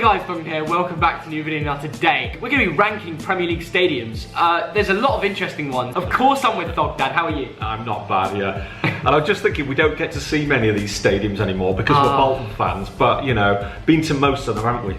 Hey guys, Tom here, welcome back to a new video. Now today, we're going to be ranking Premier League stadiums. There's a lot of interesting ones. Of course I'm with THOGDAD, how are you? I'm not bad, yeah. And I'm just thinking we don't get to see many of these stadiums anymore because we're Bolton fans, but you know, been to most of them, haven't we?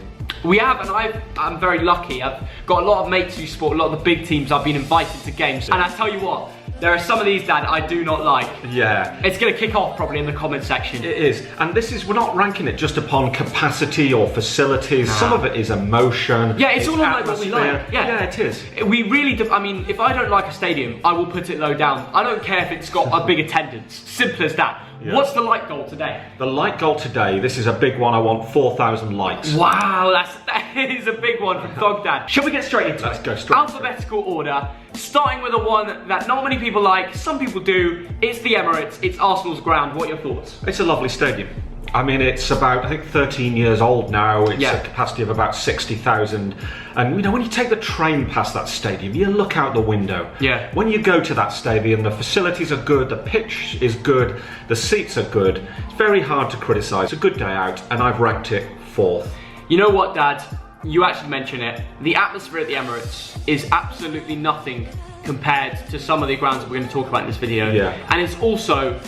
We have, and I'm very lucky. I've got a lot of mates who support a lot of the big teams. I've been invited to games, and I tell you what, there are some of these, Dad, I do not like. Yeah. It's going to kick off probably in the comment section. It is. And we're not ranking it just upon capacity or facilities. Nah. Some of it is emotion. Yeah, it's all on what we like. Yeah, it is. We really do. I mean, if I don't like a stadium, I will put it low down. I don't care if it's got a big attendance. Simple as that. Yeah. What's the light goal today? The light goal today, this is a big one. I want 4,000 likes. Wow, that is a big one from THOGDAD. Shall we get straight into it? Let's go straight. Alphabetical order, starting with the one that not many people like, some people do. It's the Emirates, it's Arsenal's ground. What are your thoughts? It's a lovely stadium. I mean, it's about, I think, 13 years old now. It's a capacity of about 60,000. And, you know, when you take the train past that stadium, you look out the window. Yeah. When you go to that stadium, the facilities are good, the pitch is good, the seats are good. It's very hard to criticise. It's a good day out, and I've ranked it 4th. You know what, Dad? You actually mentioned it. The atmosphere at the Emirates is absolutely nothing compared to some of the grounds that we're going to talk about in this video. Yeah. And it's also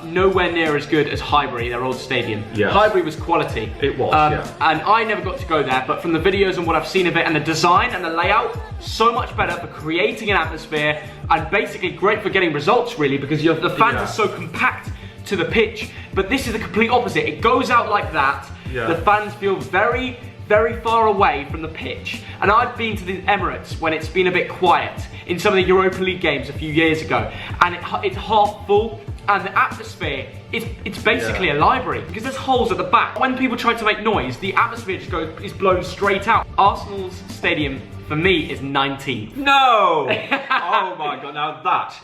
nowhere near as good as Highbury, their old stadium. Yes. Highbury was quality. It was, yeah. And I never got to go there, but from the videos and what I've seen of it and the design and the layout, so much better for creating an atmosphere and basically great for getting results, really, because the fans are so compact to the pitch. But this is the complete opposite. It goes out like that. Yeah. The fans feel very, very far away from the pitch. And I've been to the Emirates when it's been a bit quiet in some of the Europa League games a few years ago, and it's half full, and the atmosphere, it's basically a library, because there's holes at the back. When people try to make noise, the atmosphere just is blown straight out. Arsenal's stadium, for me, is 19th. No! Oh my God,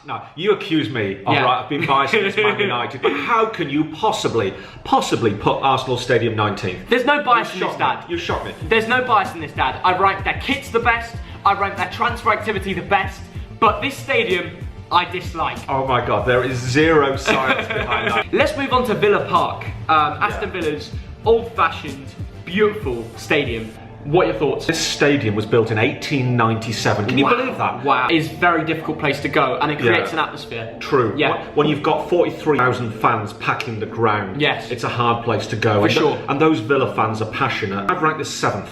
now you accuse me, alright, I've been biased against Man United, but how can you possibly put Arsenal Stadium 19th? There's no bias in this, Dad. You shot me. There's no bias in this, Dad. I've ranked their kits the best, I've ranked their transfer activity the best, but this stadium, I dislike. Oh my God, there is zero science behind that. Let's move on to Villa Park. Aston Villa's old-fashioned, beautiful stadium. What are your thoughts? This stadium was built in 1897. Can you believe that? Wow. It's a very difficult place to go, and it creates an atmosphere. True. Yeah. When you've got 43,000 fans packing the ground, it's a hard place to go. For sure. And those Villa fans are passionate. I've ranked this 7th.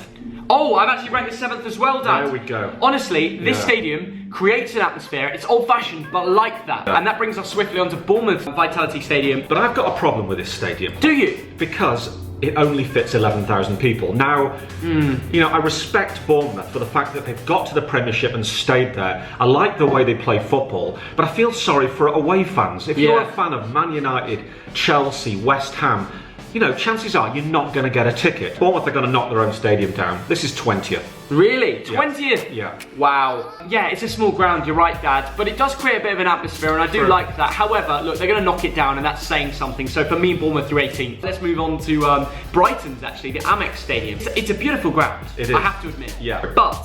Oh, I've actually ranked this 7th as well, Dad. There we go. Honestly, this stadium creates an atmosphere. It's old-fashioned, but like that. And that brings us swiftly onto Bournemouth Vitality Stadium. But I've got a problem with this stadium. Do you? Because it only fits 11,000 people. Now, you know, I respect Bournemouth for the fact that they've got to the Premiership and stayed there. I like the way they play football, but I feel sorry for away fans. If you're a fan of Man United, Chelsea, West Ham, you know, chances are you're not going to get a ticket. Bournemouth are going to knock their own stadium down. This is 20th. Really? 20th? Yeah. Wow. Yeah, it's a small ground, you're right, Dad, but it does create a bit of an atmosphere, and I do like that. However, look, they're going to knock it down, and that's saying something. So for me, Bournemouth, you're 18th. Let's move on to Brighton's, actually, the Amex Stadium. It's a beautiful ground, it is. I have to admit. Yeah. But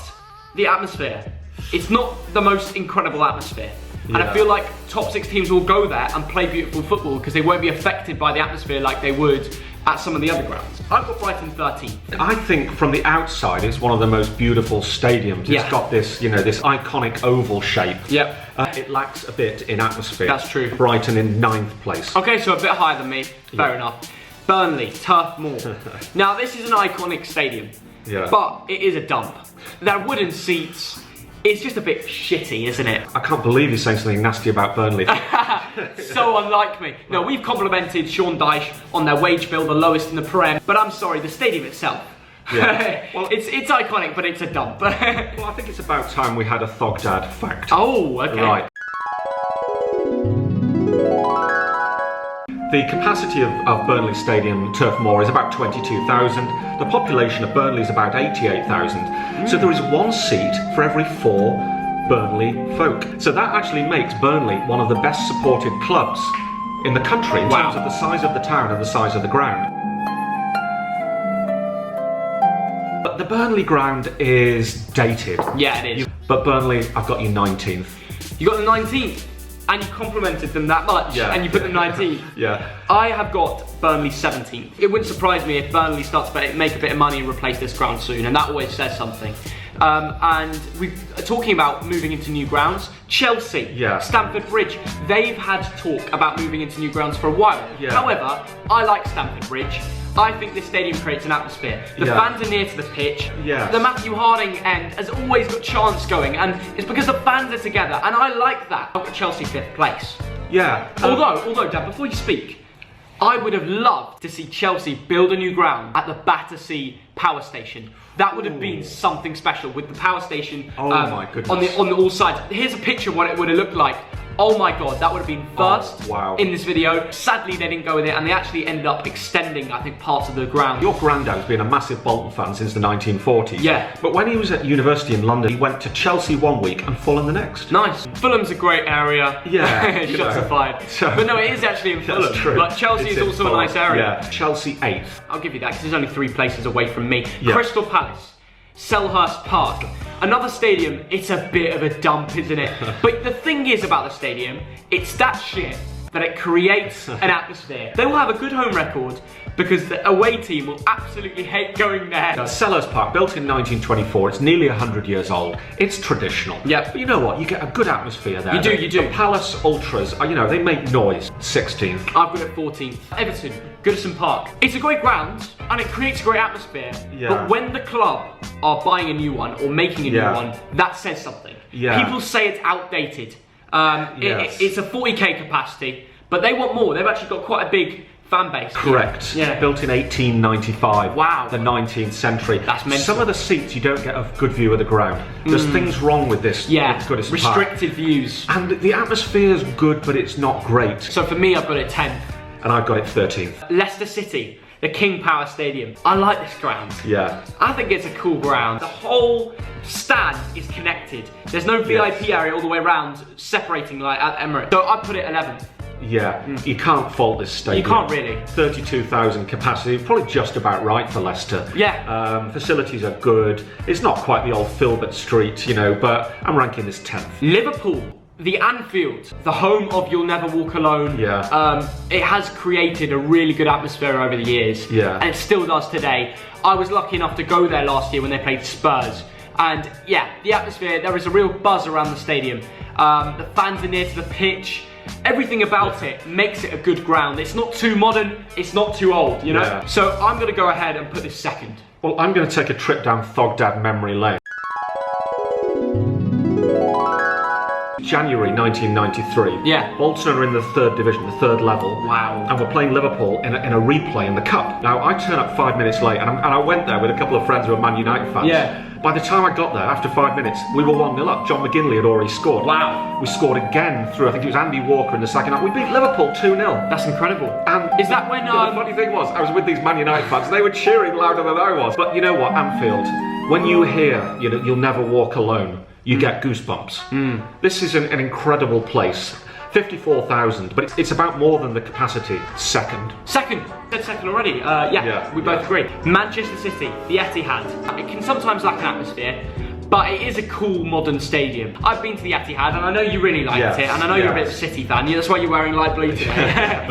the atmosphere, it's not the most incredible atmosphere. And I feel like top 6 teams will go there and play beautiful football because they won't be affected by the atmosphere like they would at some of the other grounds. I've got Brighton 13th. I think from the outside, it's one of the most beautiful stadiums. It's got this, you know, this iconic oval shape. Yep. It lacks a bit in atmosphere. That's true. Brighton in 9th place. Okay, so a bit higher than me. Fair enough. Burnley, Turf Moor. Now, this is an iconic stadium, but it is a dump. There are wooden seats. It's just a bit shitty, isn't it? I can't believe you're saying something nasty about Burnley. So unlike me. No, we've complimented Sean Dyche on their wage bill, the lowest in the Prem, but I'm sorry, the stadium itself. Yeah. Well, it's iconic, but it's a dump. Well, I think it's about time we had a THOGDAD fact. Oh, okay. Right. The capacity of Burnley Stadium, Turf Moor, is about 22,000. The population of Burnley is about 88,000. So there is 1 seat for every 4 Burnley folk. So that actually makes Burnley one of the best supported clubs in the country in terms of the size of the town and the size of the ground. But the Burnley ground is dated. Yeah, it is. But Burnley, I've got you 19th. You got the 19th? and you complimented them that much, and you put them 19th. Yeah. I have got Burnley 17th. It wouldn't surprise me if Burnley starts to make a bit of money and replace this ground soon, and that always says something. And we're talking about moving into new grounds. Chelsea, Stamford Bridge, they've had talk about moving into new grounds for a while. However, I like Stamford Bridge. I think this stadium creates an atmosphere. The fans are near to the pitch. The Matthew Harding end has always got chants going, and it's because the fans are together, and I like that. I've got Chelsea 5th place. Although, Dad, before you speak, I would have loved to see Chelsea build a new ground at the Battersea Power Station. That would have been something special with the power station my goodness. on the all sides. Here's a picture of what it would have looked like. Oh my god, that would have been first in this video. Sadly, they didn't go with it, and they actually ended up extending, I think, parts of the ground. Your granddad's been a massive Bolton fan since the 1940s. But when he was at university in London, he went to Chelsea one week and Fulham the next. Nice. Fulham's a great area. Shots are fired. But no, it is actually in Fulham. That's true. But Chelsea is also a nice area. Chelsea 8th. I'll give you that, because there's only 3 places away from me. Crystal Palace. Selhurst Park. Another stadium, it's a bit of a dump, isn't it? But the thing is about the stadium, it's that shit that it creates an atmosphere. They will have a good home record because the away team will absolutely hate going there. Selhurst Park, built in 1924, it's nearly 100 years old. It's traditional. But you know what? You get a good atmosphere there. You do. The Palace Ultras, you know, they make noise. 16th. I've got it 14th. Everton, Goodison Park. It's a great ground and it creates a great atmosphere. But when the club are buying a new one or making a new one, that says something. People say it's outdated. It's a 40k capacity, but they want more. They've actually got quite a big fan base. Correct. Built in 1895. Wow. The 19th century. That's mental. Some of the seats you don't get a good view of the ground. There's things wrong with this. Goodison restricted Park. views. And the atmosphere's good, but it's not great. So for me, I've got it 10th. And I've got it 13th. Leicester City. The King Power Stadium. I like this ground. I think it's a cool ground. The whole stand is connected. There's no VIP area all the way around separating like at Emirates. So I put it 11th. You can't fault this stadium. You can't really. 32,000 capacity, probably just about right for Leicester. Facilities are good. It's not quite the old Filbert Street, you know, but I'm ranking this 10th. Liverpool. The Anfield, the home of You'll Never Walk Alone. It has created a really good atmosphere over the years. And it still does today. I was lucky enough to go there last year when they played Spurs. And the atmosphere, there is a real buzz around the stadium. The fans are near to the pitch. Everything about it makes it a good ground. It's not too modern, it's not too old, you know? So I'm gonna go ahead and put this 2nd. Well, I'm gonna take a trip down THOGDAD memory lane. January 1993. Bolton are in the 3rd division, the 3rd level. Wow. And we're playing Liverpool in a replay in the cup. Now, I turn up 5 minutes late, and I went there with a couple of friends who are Man United fans. By the time I got there, after 5 minutes, we were 1-0 up. John McGinley had already scored. Wow. We scored again through, I think it was Andy Walker in the second half. We beat Liverpool 2-0. That's incredible. And is that when... The funny thing was, I was with these Man United fans, they were cheering louder than I was. But you know what, Anfield, when you hear, you know, You'll Never Walk Alone, you get goosebumps. This is an incredible place. 54,000, but it's about more than the capacity. 2nd. 2nd. Said 2nd already. We both agree. Manchester City, the Etihad. It can sometimes lack an atmosphere, but it is a cool modern stadium. I've been to the Etihad, and I know you really liked it, and I know you're a bit of a City fan. That's why you're wearing light blue today.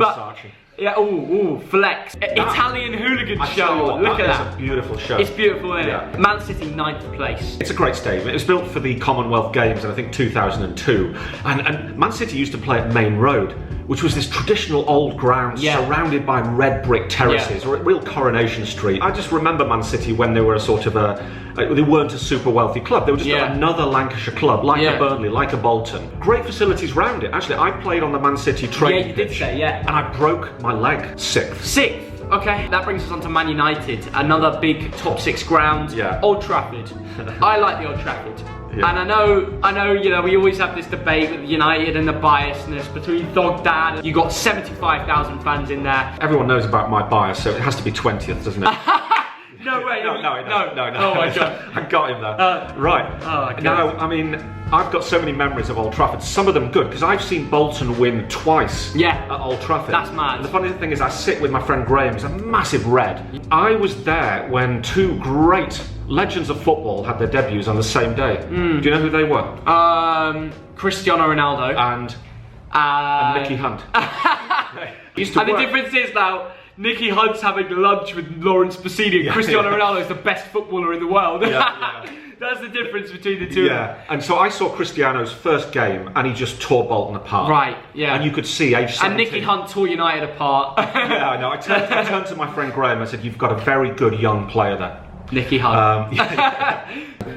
Flex. Italian hooligan show. Look at that. It's a beautiful show. It's beautiful, isn't it? Man City 9th place. It's a great stadium. It was built for the Commonwealth Games in, I think, 2002. And Man City used to play at Main Road, which was this traditional old ground surrounded by red brick terraces, or real Coronation Street. I just remember Man City when they were a sort of they weren't a super wealthy club. They were just another Lancashire club, like a Burnley, like a Bolton. Great facilities round it. Actually, I played on the Man City training pitch, and I broke my leg. 6th. Okay, that brings us on to Man United, another big top 6 ground. Old Trafford. I like the Old Trafford. And I know, you know, we always have this debate with United and the biasness between THOGDAD. You got 75,000 fans in there. Everyone knows about my bias, so it has to be 20th, doesn't it? No way. No. Oh my god. I got him there. Right. Now, I mean, I've got so many memories of Old Trafford, some of them good, because I've seen Bolton win twice at Old Trafford. That's mad. And the funny thing is, I sit with my friend Graham, who's a massive Red. I was there when 2 great legends of football had their debuts on the same day. Do you know who they were? Cristiano Ronaldo. And And Nicky Hunt. Used to And the work. difference is now, Nicky Hunt's having lunch with Lawrence Bassini and Cristiano Ronaldo is the best footballer in the world. That's the difference between the two. Yeah, and so I saw Cristiano's first game and he just tore Bolton apart. Right, yeah. And you could see age 17. And Nicky Hunt tore United apart. Yeah, I know. I turned to my friend Graham and I said, you've got a very good young player there. Nicky Hunt.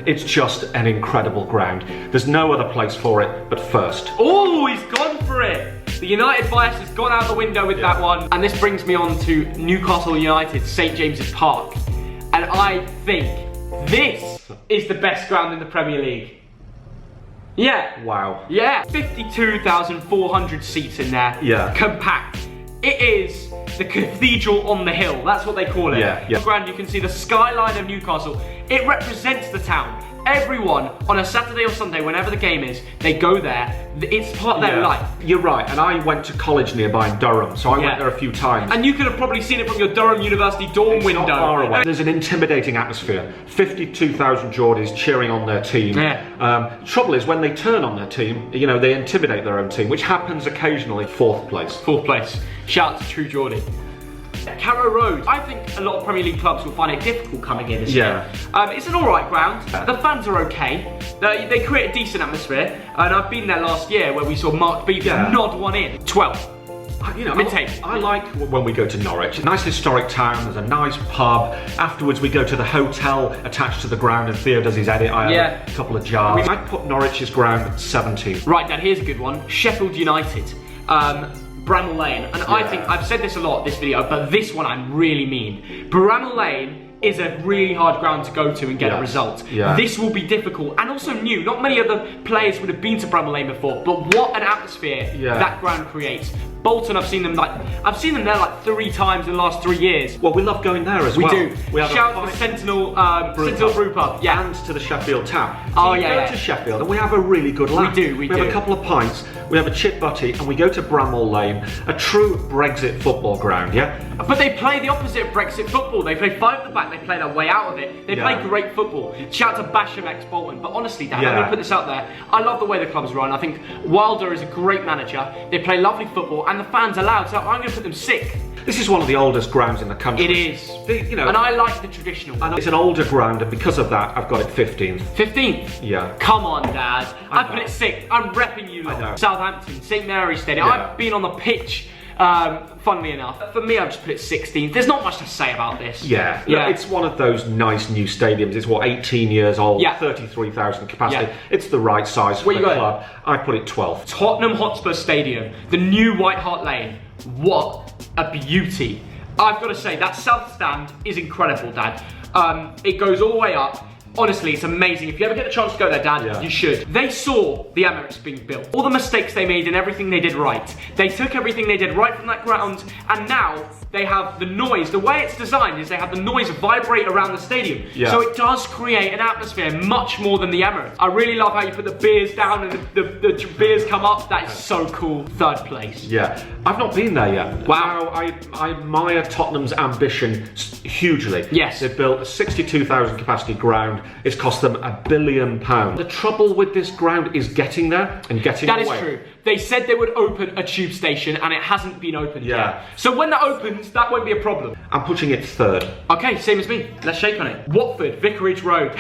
It's just an incredible ground. There's no other place for it but First. Oh, he's gone for it. The United bias has gone out the window with that one. And this brings me on to Newcastle United, St James's Park. And I think this is the best ground in the Premier League. Yeah. Wow. Yeah. 52,400 seats in there. Yeah. Compact. It is the cathedral on the hill. That's what they call it. Yeah, yeah. The ground, you can see the skyline of Newcastle. It represents the town. Everyone on a Saturday or Sunday, whenever the game is, they go there. It's part of their life. You're right, and I went to college nearby in Durham, so I went there a few times. And you could have probably seen it from your Durham University dorm window. Not far away. There's an intimidating atmosphere. 52,000 Geordies cheering on their team. Yeah. Trouble is, when they turn on their team, you know, they intimidate their own team, which happens occasionally. Fourth place. Fourth place. Shout out to True Geordie. Carrow Road. I think a lot of Premier League clubs will find it difficult coming in this year. It's an alright ground. The fans are okay. They create a decent atmosphere. And I've been there last year where we saw Mark Beevers nod one in. 12. You know, mid-table. I like when we go to Norwich. Nice historic town, there's a nice pub. Afterwards we go to the hotel attached to the ground and Theo does his edit. I have a couple of jars. We might put Norwich's ground at 17. Right, Dad, here's a good one. Sheffield United. Bramall Lane. And I think, I've said this a lot in this video, but this one I really mean. Bramall Lane is a really hard ground to go to and get a result. This will be difficult and also new. Not many other players would have been to Bramall Lane before, but what an atmosphere that ground creates. Bolton, I've seen them there like 3 times in the last 3 years. Well, we love going there as well. We do. We have Shout out to Sentinel Brew Pub. Yeah. And to the Sheffield Tap. Oh, we go to Sheffield and we have a really good laugh. We do. have a couple of pints, we have a chip butty, and we go to Bramall Lane, a true Brexit football ground, But they play the opposite of Brexit football. They play 5 at the back, they play their way out of it. They play great football. Shout out to Basham ex Bolton. But honestly, Dan, I'm going to put this out there. I love the way the club's run. I think Wilder is a great manager. They play lovely football and the fans are loud, so I'm going to put them 6th. This is one of the oldest grounds in the country. It is. And I like the traditional. It's an older ground, and because of that, I've got it 15th. 15th? Yeah. Come on, Dad. I put it 6th. I'm repping you lot. Southampton, St Mary's Stadium. I've been on the pitch, funnily enough. For me, I've just put it 16th. There's not much to say about this. Yeah. It's one of those nice new stadiums. It's 18 years old, 33,000 capacity. It's the right size for the club. I put it 12th. Tottenham Hotspur Stadium, the new White Hart Lane. What a beauty. I've got to say, that south stand is incredible, Dad. It goes all the way up. Honestly, it's amazing. If you ever get the chance to go there, Dad, you should. They saw the Emirates being built. All the mistakes they made and everything they did right. They took everything they did right from that ground, and now they have the noise. The way it's designed is they have the noise vibrate around the stadium. So it does create an atmosphere much more than the Emirates. I really love how you put the beers down and the beers come up. That is so cool. 3rd place. Yeah. I've not been there yet. Wow. I admire Tottenham's ambition hugely. Yes. They've built a 62,000 capacity ground. It's cost them £1 billion. The trouble with this ground is getting there and getting away. That is true. They said they would open a tube station and it hasn't been opened yet. So when that opens, that won't be a problem. I'm putting it 3rd. Okay, same as me. Let's shake on it. Watford, Vicarage Road.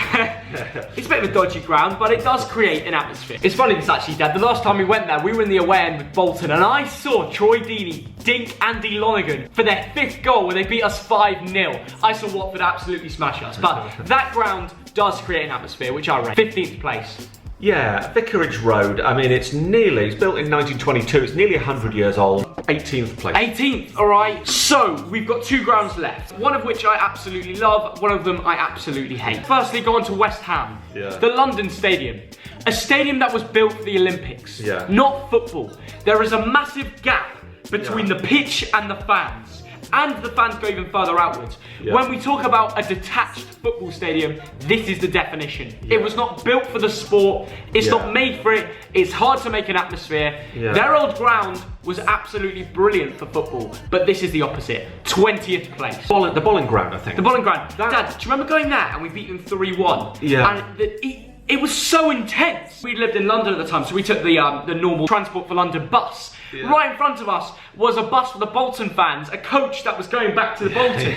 It's a bit of a dodgy ground, but it does create an atmosphere. It's funny this actually, Dad. The last time we went there, we were in the away end with Bolton and I saw Troy Deeney dink Andy Lonergan for their 5th goal where they beat us 5-0. I saw Watford absolutely smash us, but that ground does create an atmosphere, which I rate. 15th place. Yeah, Vicarage Road, I mean, it's built in 1922, it's nearly 100 years old. 18th place. 18th, alright. So, we've got 2 grounds left. One of which I absolutely love, one of them I absolutely hate. Firstly, go on to West Ham. The London Stadium. A stadium that was built for the Olympics. Not football. There is a massive gap between the pitch and the fans. And the fans go even further outwards. When we talk about a detached football stadium, this is the definition. It was not built for the sport. It's not made for it. It's hard to make an atmosphere. Their old ground was absolutely brilliant for football, but this is the opposite. 20th place. The bowling ground, I think. The bowling ground. Dad, do you remember going there and we beat them 3-1? And It was so intense. We lived in London at the time, so we took the normal Transport for London bus. Yeah. Right in front of us was a bus for the Bolton fans, a coach that was going back to the Bolton.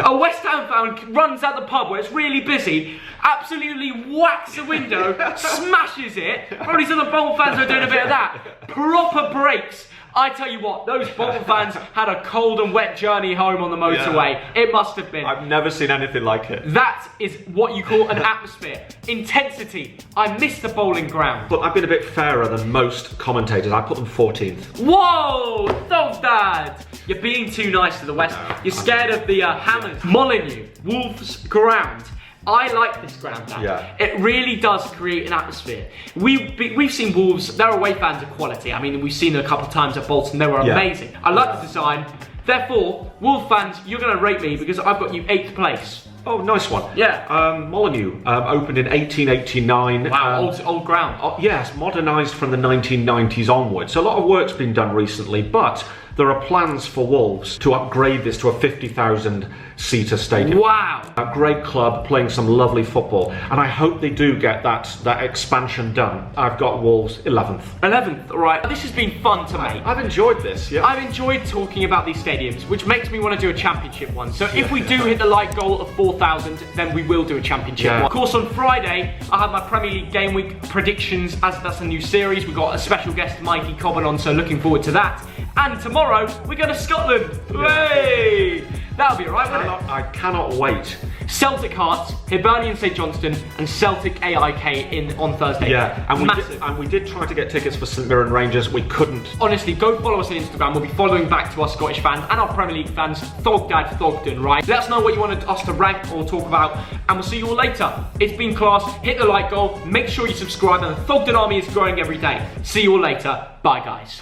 A West Ham fan runs out the pub where it's really busy, absolutely whacks the window, smashes it. Probably some of the Bolton fans are doing a bit of that. Proper breaks. I tell you what, those Bolton fans had a cold and wet journey home on the motorway. Yeah. It must have been. I've never seen anything like it. That is what you call an atmosphere. Intensity. I miss the bowling ground. But I've been a bit fairer than most commentators. I put them 14th. Whoa! THOGDAD! You're being too nice to the West. No, you're scared of the Hammers. Molyneux, Wolves ground. I like this ground, Dan. Yeah. It really does create an atmosphere. We've seen Wolves, their away fans are quality. I mean, we've seen them a couple of times at Bolton, they were amazing. I like the design. Therefore, Wolves fans, you're going to rate me because I've got you 8th place. Oh, nice one. Yeah. Molyneux opened in 1889. Wow, old ground. Yes, modernised from the 1990s onwards. So a lot of work's been done recently, but there are plans for Wolves to upgrade this to a 50,000-seater stadium. Wow. A great club playing some lovely football, and I hope they do get that expansion done. I've got Wolves 11th. 11th, right. This has been fun to make. I've enjoyed this, yeah. I've enjoyed talking about these stadiums, which makes me want to do a championship one. So if we do hit the like goal of 4,000, then we will do a championship one. Of course, on Friday, I have my Premier League Game Week predictions, as that's a new series. We've got a special guest, Mikey Cobban, on, so looking forward to that. And tomorrow, we're going to Scotland. Hooray! That'll be alright, won't it? I cannot wait. Celtic Hart, Hibernian and St Johnstone, and Celtic AIK on Thursday. Yeah, and we did try to get tickets for St Mirren Rangers. We couldn't. Honestly, go follow us on Instagram. We'll be following back to our Scottish fans and our Premier League fans. THOGDAD, THOGDAN, right? Let us know what you wanted us to rank or talk about, and we'll see you all later. It's been class. Hit the like goal. Make sure you subscribe, and the THOGDAN army is growing every day. See you all later. Bye, guys.